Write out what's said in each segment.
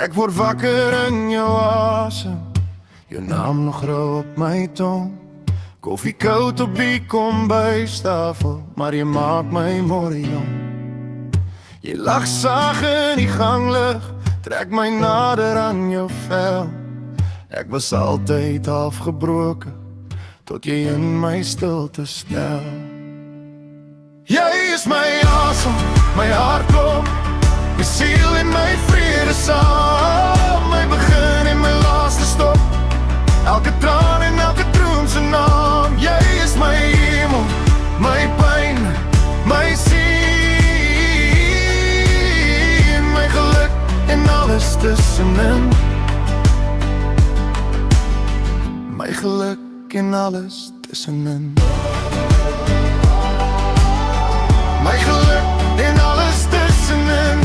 Ek word wakker in jou asem, jou naam nog rou op my tong. Koffie koud op die kombuistafel, maar jy maak my môre jong. Jy lag sag in die ganglig, trek my nader aan jou vel. Ek was altyd afgebroken, tot jy in my stilte stel. Jy is my asem, my hart klop, my siel en my vrede saam. My begin en my laaste stop, elke traan en elke droom se naam. Jy is my hemel, my pyn, my siel, my geluk en alles tussenin. My geluk en alles tussenin. My geluk en alles tussenin.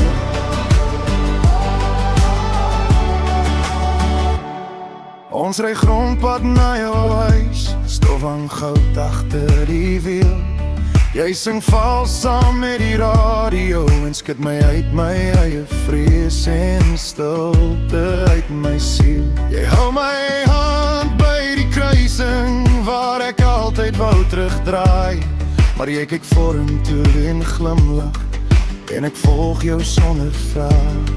Ons ry grondpad na jou huis, stof aan goud agter die wiel. Jy sing vals saam met die radio en skud my uit my eie vrees en stilte uit my siel. Jy hou my hand by die kruising waar ek altyd wou terugdraai, maar jy kyk vorentoe en glimlag en ek volg jou sonder vraag,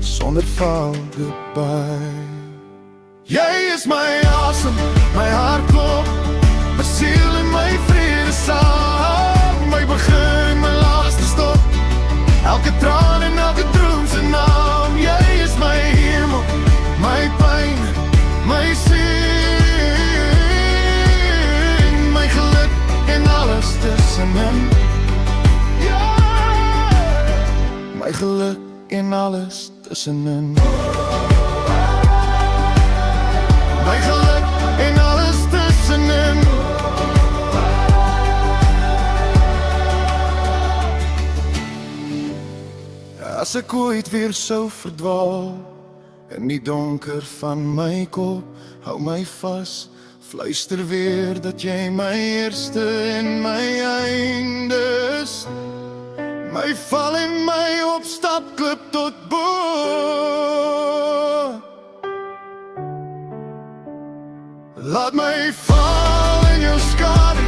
sonder val goodbye. Jy is my asem, my hart klop, my siel en my vrede saam. My begin, my laaste stop, elke traan en elke droom se naam. Jy is my hemel, my pyn, my siel, my geluk en alles tussenin. My geluk en alles tussenin. My geluk en alles tussenin. As ek ooit weer sou verdwaal in die donker van my kop, hou my vas, fluister weer dat jy my eerste en my einde is. My val en my opstapklip tot bo. Laat my val in jou skadu,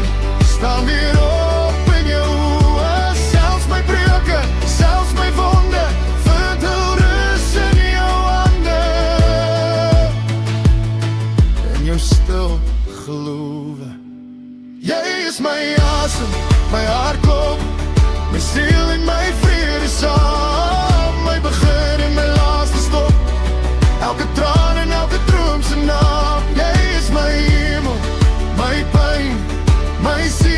staan weer op in jou oë. Selfs my breuke, selfs my wonde, vind hul rus in jou hande. In jou stil geloof. Jy is my asem, my hart klop, my siel en my vrede saam. My begin en my laaste stop, elke traan en elke droom se naam. Jy is my hemel, my pyn, my siel,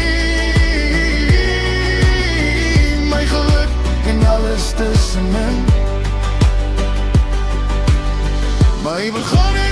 my geluk en alles tussenin. My begin